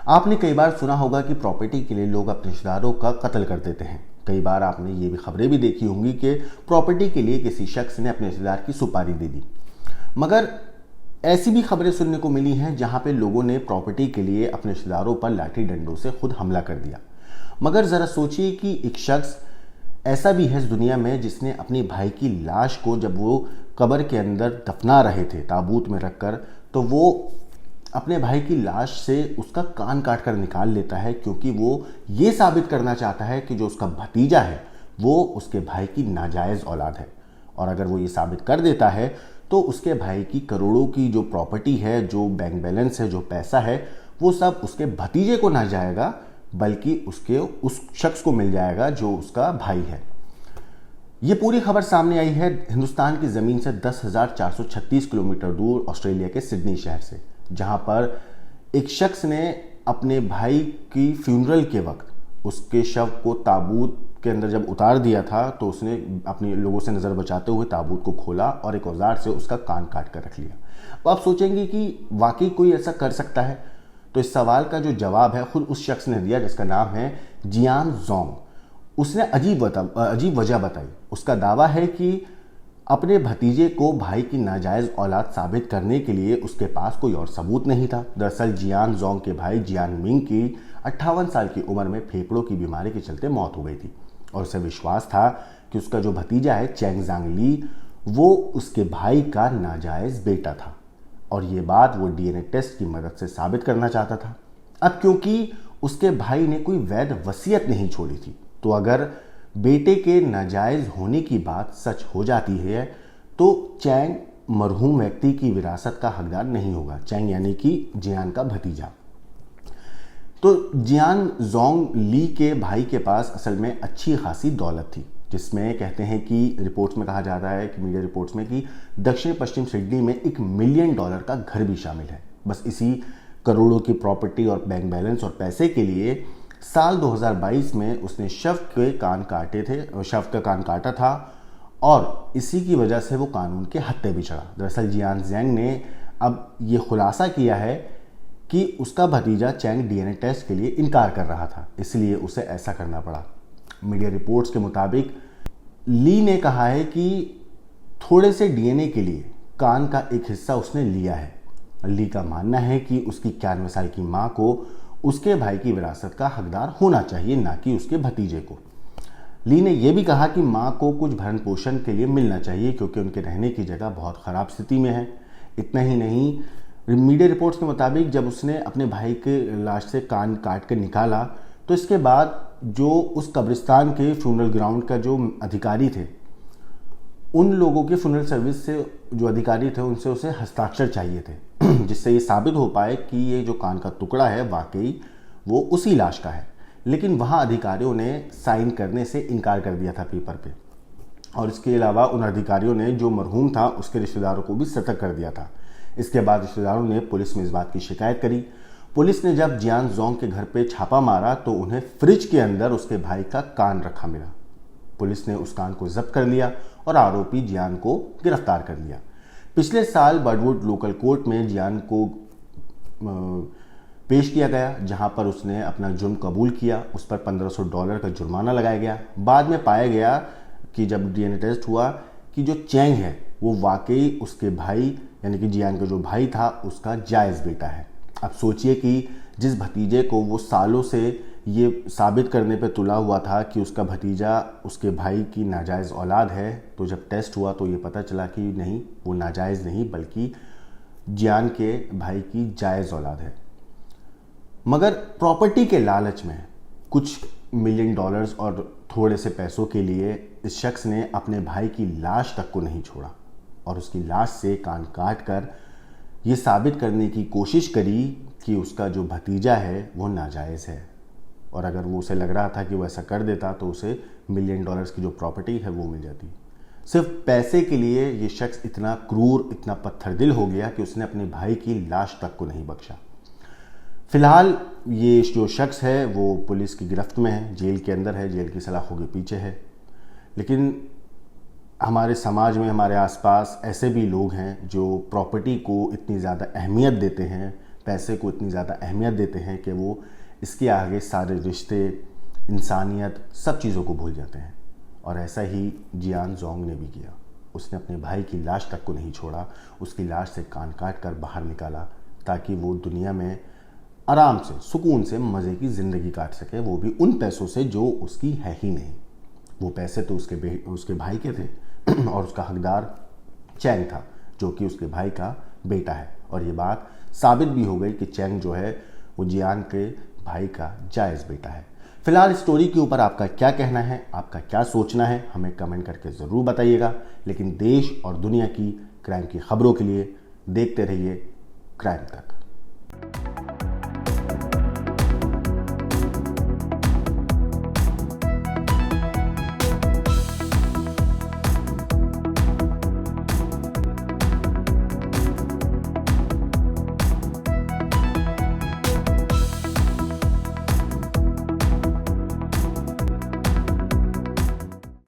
आपने कई बार सुना होगा कि प्रॉपर्टी के लिए लोग अपने रिश्तेदारों का कत्ल कर देते हैं। कई बार आपने ये भी खबरें भी देखी होंगी कि प्रॉपर्टी के लिए किसी शख्स ने अपने रिश्तेदार की सुपारी दे दी। मगर ऐसी भी खबरें सुनने को मिली हैं जहां पे लोगों ने प्रॉपर्टी के लिए अपने रिश्तेदारों पर लाठी डंडों से खुद हमला कर दिया। मगर ज़रा सोचिए कि एक शख्स ऐसा भी है इस दुनिया में जिसने अपने भाई की लाश को जब वो कब्र के अंदर दफना रहे थे ताबूत में रखकर, तो वो अपने भाई की लाश से उसका कान काट कर निकाल लेता है, क्योंकि वो ये साबित करना चाहता है कि जो उसका भतीजा है वो उसके भाई की नाजायज़ औलाद है। और अगर वो ये साबित कर देता है तो उसके भाई की करोड़ों की जो प्रॉपर्टी है, जो बैंक बैलेंस है, जो पैसा है, वो सब उसके भतीजे को ना जाएगा बल्कि उसके उस शख्स को मिल जाएगा जो उसका भाई है। ये पूरी खबर सामने आई है हिंदुस्तान की ज़मीन से 10,436 किलोमीटर दूर ऑस्ट्रेलिया के सिडनी शहर से, जहां पर एक शख्स ने अपने भाई की फ्यूनरल के वक्त उसके शव को ताबूत के अंदर जब उतार दिया था तो उसने अपने लोगों से नज़र बचाते हुए ताबूत को खोला और एक औजार से उसका कान काट कर रख लिया। तो आप सोचेंगे कि वाकई कोई ऐसा कर सकता है? तो इस सवाल का जो जवाब है खुद उस शख्स ने दिया जिसका नाम है जियान जोंग। उसने अजीब वजह बताई। उसका दावा है कि अपने भतीजे को भाई की नाजायज़ औलाद साबित करने के लिए उसके पास कोई और सबूत नहीं था। दरअसल जियान जोंग के भाई जियान मिंग की 58 साल की उम्र में फेफड़ों की बीमारी के चलते मौत हो गई थी और उसे विश्वास था कि उसका जो भतीजा है चेंग जांग ली वो उसके भाई का नाजायज़ बेटा था और ये बात वो डीएनए टेस्ट की मदद से साबित करना चाहता था। अब क्योंकि उसके भाई ने कोई वैध वसीयत नहीं छोड़ी थी, तो अगर बेटे के नाजायज़ होने की बात सच हो जाती है तो चैंग मरहूम व्यक्ति की विरासत का हकदार नहीं होगा। चैंग यानी कि जियान का भतीजा। तो जियान जोंग ली के भाई के पास असल में अच्छी खासी दौलत थी, जिसमें कहते हैं कि रिपोर्ट्स में कहा जाता है कि मीडिया रिपोर्ट्स में कि दक्षिण पश्चिम सिडनी में $1 मिलियन का घर भी शामिल है। बस इसी करोड़ों की प्रॉपर्टी और बैंक बैलेंस और पैसे के लिए साल 2022 में उसने शव का कान काटा था और इसी की वजह से वो कानून के हत्थे भी चढ़ा। दरअसल जियान ज़ैंग ने अब ये खुलासा किया है कि उसका भतीजा चैंग डीएनए टेस्ट के लिए इनकार कर रहा था, इसलिए उसे ऐसा करना पड़ा। मीडिया रिपोर्ट्स के मुताबिक ली ने कहा है कि थोड़े से डीएनए के लिए कान का एक हिस्सा उसने लिया है। ली का मानना है कि उसकी 91 साल की मां को उसके भाई की विरासत का हकदार होना चाहिए, ना कि उसके भतीजे को। ली ने यह भी कहा कि मां को कुछ भरण पोषण के लिए मिलना चाहिए क्योंकि उनके रहने की जगह बहुत ख़राब स्थिति में है। इतना ही नहीं, मीडिया रिपोर्ट्स के मुताबिक जब उसने अपने भाई के लाश से कान काट कर निकाला तो इसके बाद जो उस कब्रिस्तान के फ्यूनरल ग्राउंड का जो अधिकारी थे, उन लोगों के फ्यूनरल सर्विस से जो अधिकारी थे उनसे उसे हस्ताक्षर चाहिए थे जिससे ये साबित हो पाए कि ये जो कान का टुकड़ा है वाकई वो उसी लाश का है। लेकिन वहाँ अधिकारियों ने साइन करने से इनकार कर दिया था पेपर पे, और इसके अलावा उन अधिकारियों ने जो मरहूम था उसके रिश्तेदारों को भी सतर्क कर दिया था। इसके बाद रिश्तेदारों ने पुलिस में इस बात की शिकायत करी। पुलिस ने जब जियान जोंग के घर पे छापा मारा तो उन्हें फ्रिज के अंदर उसके भाई का कान रखा मिला। पुलिस ने उस कान को जब्त कर लिया और आरोपी जियान को गिरफ्तार कर लिया। पिछले साल बर्डवुड लोकल कोर्ट में जियान को पेश किया गया, जहां पर उसने अपना जुर्म कबूल किया। उस पर $1500 का जुर्माना लगाया गया। बाद में पाया गया कि जब डीएनए टेस्ट हुआ कि जो चैंग है वो वाकई उसके भाई यानी कि जियान का जो भाई था उसका जायज़ बेटा है। अब सोचिए कि जिस भतीजे को वो सालों से ये साबित करने पे तुला हुआ था कि उसका भतीजा उसके भाई की नाजायज़ औलाद है, तो जब टेस्ट हुआ तो ये पता चला कि नहीं, वो नाजायज़ नहीं बल्कि जियान के भाई की जायज़ औलाद है। मगर प्रॉपर्टी के लालच में कुछ $1 मिलियन और थोड़े से पैसों के लिए इस शख्स ने अपने भाई की लाश तक को नहीं छोड़ा और उसकी लाश से कान काट कर ये साबित करने की कोशिश करी कि उसका जो भतीजा है वो नाजायज़ है। और अगर वो उसे लग रहा था कि वो ऐसा कर देता तो उसे $1 मिलियन की जो प्रॉपर्टी है वो मिल जाती। सिर्फ पैसे के लिए ये शख्स इतना क्रूर, इतना पत्थरदिल हो गया कि उसने अपने भाई की लाश तक को नहीं बख्शा। फिलहाल ये जो शख्स है वो पुलिस की गिरफ्त में है, जेल के अंदर है, जेल की सलाखों के पीछे है। लेकिन हमारे समाज में, हमारे आसपास ऐसे भी लोग हैं जो प्रॉपर्टी को इतनी ज़्यादा अहमियत देते हैं पैसे को इतनी ज़्यादा अहमियत देते हैं कि वो इसके आगे सारे रिश्ते, इंसानियत, सब चीज़ों को भूल जाते हैं। और ऐसा ही जियान जोंग ने भी किया। उसने अपने भाई की लाश तक को नहीं छोड़ा, उसकी लाश से कान काट कर बाहर निकाला ताकि वो दुनिया में आराम से, सुकून से, मज़े की ज़िंदगी काट सके, वो भी उन पैसों से जो उसकी है ही नहीं। वो पैसे तो उसके भाई के थे और उसका हकदार चैंग था, जो कि उसके भाई का बेटा है। और ये बात साबित भी हो गई कि चैंग जो है वो जियान के भाई का जायज़ बेटा है। फिलहाल स्टोरी के ऊपर आपका क्या कहना है, आपका क्या सोचना है, हमें कमेंट करके ज़रूर बताइएगा। लेकिन देश और दुनिया की क्राइम की खबरों के लिए देखते रहिए क्राइम तक।